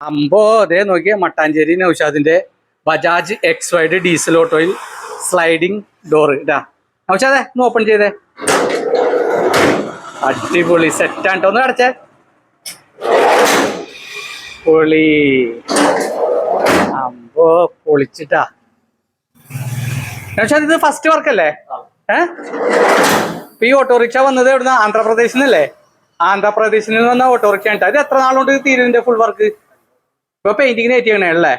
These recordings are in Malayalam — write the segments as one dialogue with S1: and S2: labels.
S1: അമ്പോ അതേ നോക്കിയ മട്ടാഞ്ചേരി നൗഷാദിന്റെ ബജാജ് എക്സ് വൈഡ് ഡീസൽ ഓട്ടോയിൽ സ്ലൈഡിങ് ഡോർ ഇതാ. നൗഷാദേ ഒന്ന് ഓപ്പൺ ചെയ്തേ. അടിപൊളി സെറ്റാണ്. ഒന്ന് അടച്ചേ. പൊളി. അമ്പോ പൊളിച്ചിട്ടാ. നൗഷാദ് ഇത് ഫസ്റ്റ് വർക്കല്ലേ? ഇപ്പൊ ഈ ഓട്ടോറിക്ഷ വന്നത് എവിടുന്ന? ആന്ധ്രാപ്രദേശിൽ നിന്നല്ലേ? ആന്ധ്രാപ്രദേശിൽ നിന്ന് വന്ന ഓട്ടോറിക്ഷ ഉണ്ട്. അത് എത്ര നാളുകൊണ്ട് തീരുവിന്റെ ഫുൾ വർക്ക്? ഇപ്പൊ പെയിന്റിങ്ങിന് ഏറ്റിയാണേ അല്ലേ?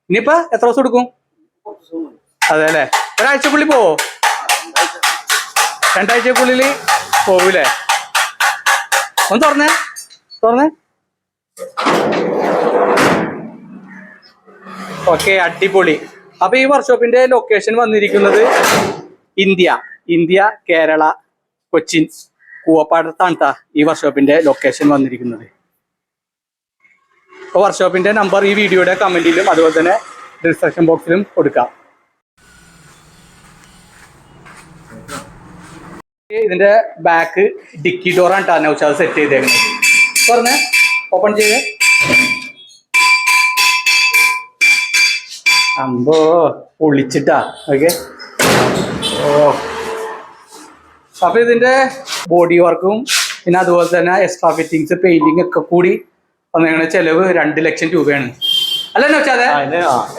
S1: ഇനിയിപ്പോ എത്ര ദിവസം എടുക്കും? അതെ അല്ലേ? ഒരാഴ്ചക്കുള്ളിൽ പോവോ? 2 ആഴ്ചക്കുള്ളിൽ പോവൂലേ? ഒന്ന് തുറന്നേ. ഓക്കെ, അടിപൊളി. അപ്പൊ ഈ വർക്ക്ഷോപ്പിന്റെ ലൊക്കേഷൻ വന്നിരിക്കുന്നത് ഇന്ത്യ കേരള കൊച്ചിൻ കൂവപ്പാടത്താണ് ഈ വർക്ക്ഷോപ്പിന്റെ ലൊക്കേഷൻ വന്നിരിക്കുന്നത്. അപ്പോൾ വർക്ക്ഷോപ്പിന്റെ നമ്പർ ഈ വീഡിയോയുടെ കമന്റിലും അതുപോലെ തന്നെ ഡിസ്ക്രിപ്ഷൻ ബോക്സിലും കൊടുക്കാം. ഇതിന്റെ ബാക്ക് ഡിക്കി ഡോറാണ് ട്ടോ നൗഷാദ് സെറ്റ് ചെയ്തേക്കുന്നത്. പറഞ്ഞേ, ഓപ്പൺ ചെയ്ത്. അമ്പോ പൊളിച്ചിട്ടാ. ഓക്കെ. അപ്പൊ ഇതിന്റെ ബോഡി വർക്കും പിന്നെ അതുപോലെ തന്നെ എക്സ്ട്രാ ഫിറ്റിങ്സ് പെയിന്റിങ് ഒക്കെ കൂടി വന്നേക്കണ ചെലവ് 2 ലക്ഷം രൂപയാണ്. അല്ലെന്ന് വെച്ചാൽ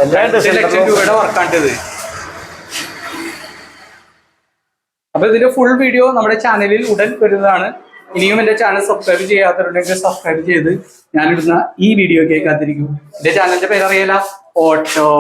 S1: 2 ലക്ഷം രൂപയുടെ വർക്കാണിത്. അപ്പൊ ഇതിന്റെ ഫുൾ വീഡിയോ നമ്മുടെ ചാനലിൽ ഉടൻ വരുന്നതാണ്. ഇനിയും എന്റെ ചാനൽ സബ്സ്ക്രൈബ് ചെയ്യാത്തവരുണ്ടെങ്കിൽ സബ്സ്ക്രൈബ് ചെയ്ത് ഞാനിടുന്ന ഈ വീഡിയോ കേൾക്കാതിരിക്കും. എന്റെ ചാനലിന്റെ പേരറിയില്ല, ഓട്ടോക്കാരൻ.